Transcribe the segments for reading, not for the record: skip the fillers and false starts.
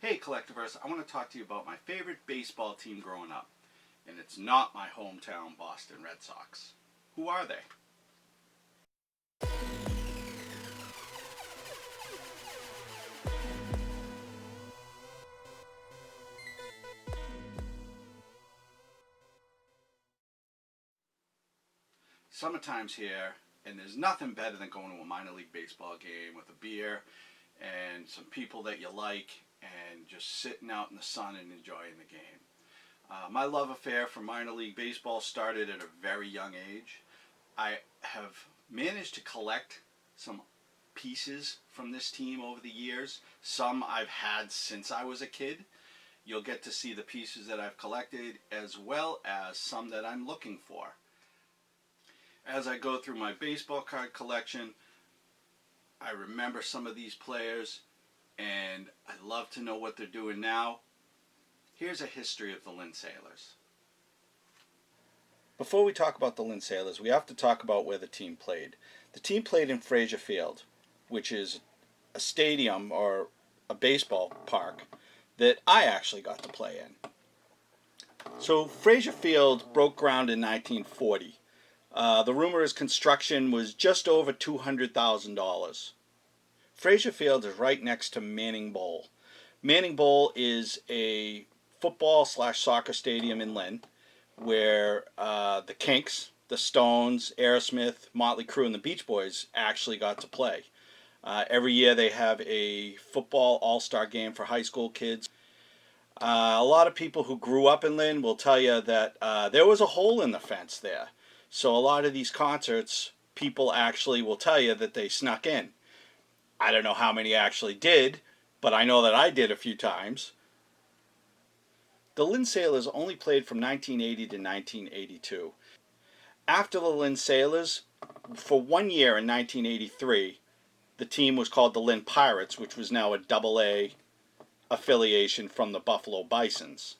Hey Collectivers, I want to talk to you about my favorite baseball team growing up. And it's not my hometown Boston Red Sox. Who are they? Summertime's here, and there's nothing better than going to a minor league baseball game with a beer and some people that you like and just sitting out in the sun and enjoying the game. My love affair for minor league baseball started at a very young age. I have managed to collect some pieces from this team over the years. Some I've had since I was a kid. You'll get to see the pieces that I've collected as well as some that I'm looking for. As I go through my baseball card collection, I remember some of these players and I love to know what they're doing now. Here's a history of the Lynn Sailors. Before we talk about the Lynn Sailors, we have to talk about where the team played. The team played in Frazier Field, which is a stadium or a baseball park that I actually got to play in. So Frazier Field broke ground in 1940. The rumor is construction was just over $200,000. Frazier Field is right next to Manning Bowl. Manning Bowl is a football/soccer stadium in Lynn where the Kinks, the Stones, Aerosmith, Motley Crue, and the Beach Boys actually got to play. Every year they have a football all-star game for high school kids. A lot of people who grew up in Lynn will tell you that there was a hole in the fence there. So a lot of these concerts, people actually will tell you that they snuck in. I don't know how many actually did, but I know that I did a few times. The Lynn Sailors only played from 1980 to 1982. After the Lynn Sailors, for 1 year in 1983, the team was called the Lynn Pirates, which was now a AA affiliation from the Buffalo Bisons.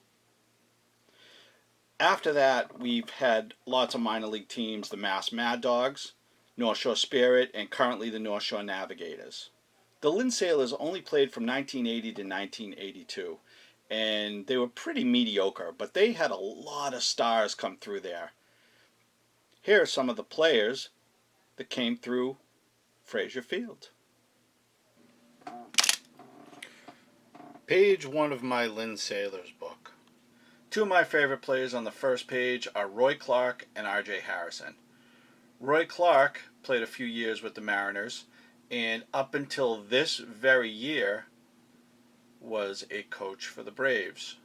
After that, we've had lots of minor league teams, the Mass Mad Dogs, North Shore Spirit, and currently the North Shore Navigators. The Lynn Sailors only played from 1980 to 1982, and they were pretty mediocre, but they had a lot of stars come through there. Here are some of the players that came through Frazier Field. Page 1 of my Lynn Sailors book. Two of my favorite players on the first page are Roy Clark and R.J. Harrison. Roy Clark played a few years with the Mariners, and up until this very year was a coach for the Braves.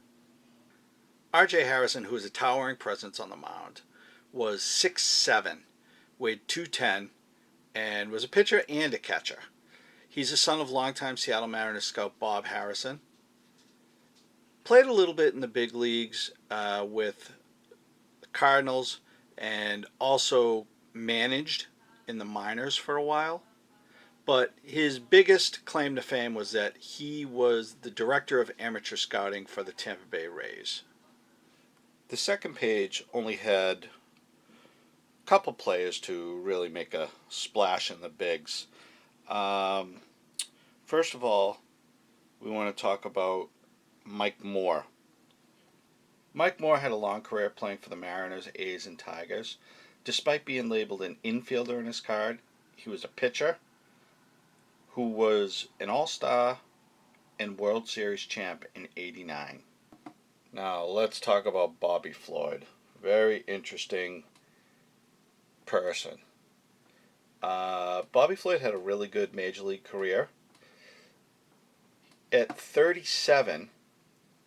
R.J. Harrison, who is a towering presence on the mound, was 6'7", weighed 210, and was a pitcher and a catcher. He's the son of longtime Seattle Mariners scout Bob Harrison. Played a little bit in the big leagues with the Cardinals and also managed in the minors for a while. But his biggest claim to fame was that he was the director of amateur scouting for the Tampa Bay Rays. The second page only had a couple players to really make a splash in the bigs. First of all, we want to talk about Mike Moore. Mike Moore had a long career playing for the Mariners, A's, and Tigers. Despite being labeled an infielder in his card, he was a pitcher who was an All-Star and World Series champ in '89. Now let's talk about Bobby Floyd. Very interesting person. Bobby Floyd had a really good major league career. At 37,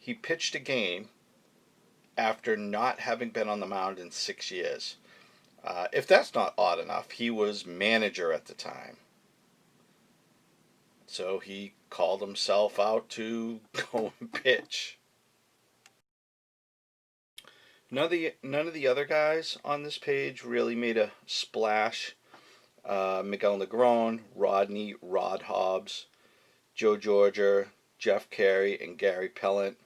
he pitched a game after not having been on the mound in 6 years. If that's not odd enough, he was manager at the time. So he called himself out to go and pitch. None of the other guys on this page really made a splash. Miguel Negron, Rodney, Rod Hobbs, Joe Georgia, Jeph Carey, and Gary Pellant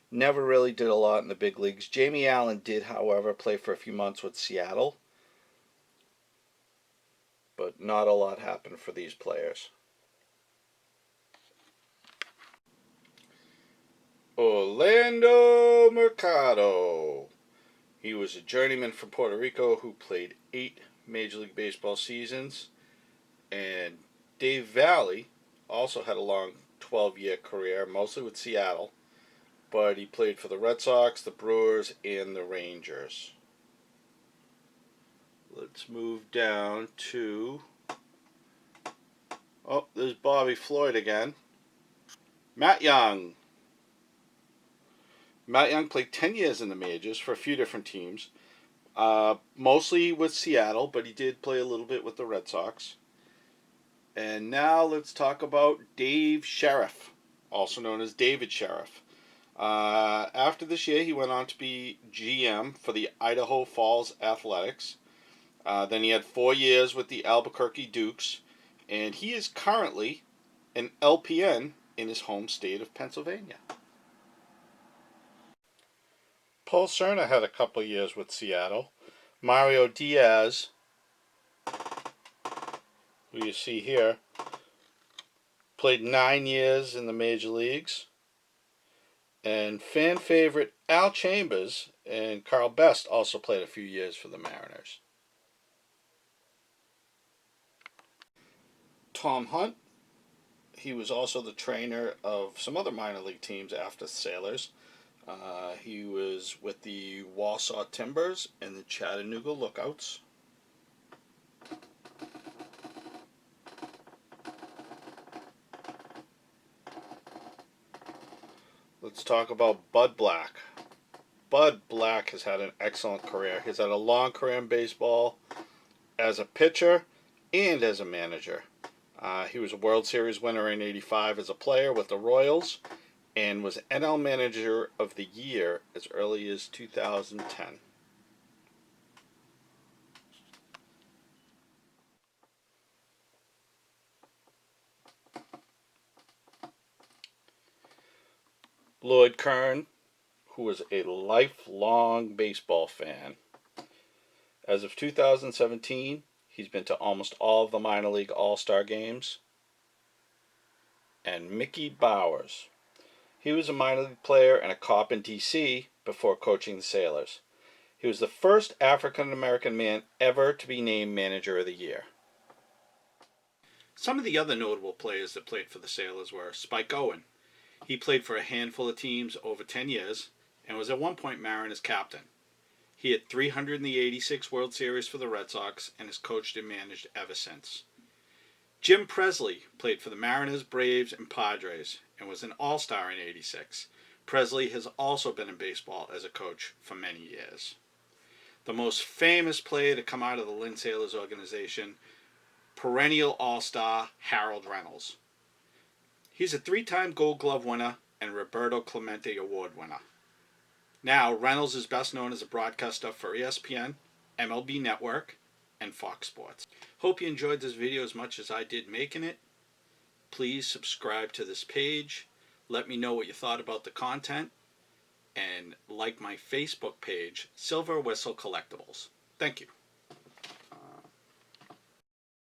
never really did a lot in the big leagues. Jamie Allen did, however, play for a few months with Seattle, but not a lot happened for these players. Orlando Mercado. He was a journeyman from Puerto Rico who played 8 Major League Baseball seasons. And Dave Valley also had a long 12-year career, mostly with Seattle, but he played for the Red Sox, the Brewers, and the Rangers. Let's move down to... Oh, there's Bobby Floyd again. Matt Young. Matt Young played 10 years in the majors for a few different teams. Mostly with Seattle, but he did play a little bit with the Red Sox. And now let's talk about Dave Sheriff, also known as David Sheriff. After this year, he went on to be GM for the Idaho Falls Athletics. Then he had 4 years with the Albuquerque Dukes, and he is currently an LPN in his home state of Pennsylvania. Paul Cerna had a couple years with Seattle. Mario Diaz, who you see here, played 9 years in the major leagues. And fan favorite Al Chambers and Carl Best also played a few years for the Mariners. Tom Hunt, he was also the trainer of some other minor league teams after Sailors. He was with the Wausau Timbers and the Chattanooga Lookouts. Let's talk about Bud Black. Bud Black has had an excellent career. He's had a long career in baseball as a pitcher and as a manager. He was a World Series winner in '85 as a player with the Royals and was NL Manager of the Year as early as 2010. Lloyd Kern, who was a lifelong baseball fan. As of 2017, he's been to almost all of the minor league all-star games. And Mickey Bowers. He was a minor league player and a cop in D.C. before coaching the Sailors. He was the first African-American man ever to be named Manager of the Year. Some of the other notable players that played for the Sailors were Spike Owen. He played for a handful of teams over 10 years and was at one point Mariners captain. He had 386 World Series for the Red Sox and has coached and managed ever since. Jim Presley played for the Mariners, Braves, and Padres and was an All-Star in '86. Presley has also been in baseball as a coach for many years. The most famous player to come out of the Lynn Sailors organization, perennial All-Star Harold Reynolds. He's a 3-time Gold Glove winner and Roberto Clemente Award winner. Now, Reynolds is best known as a broadcaster for ESPN, MLB Network, and Fox Sports. Hope you enjoyed this video as much as I did making it. Please subscribe to this page. Let me know what you thought about the content. And like my Facebook page, Silver Whistle Collectibles. Thank you.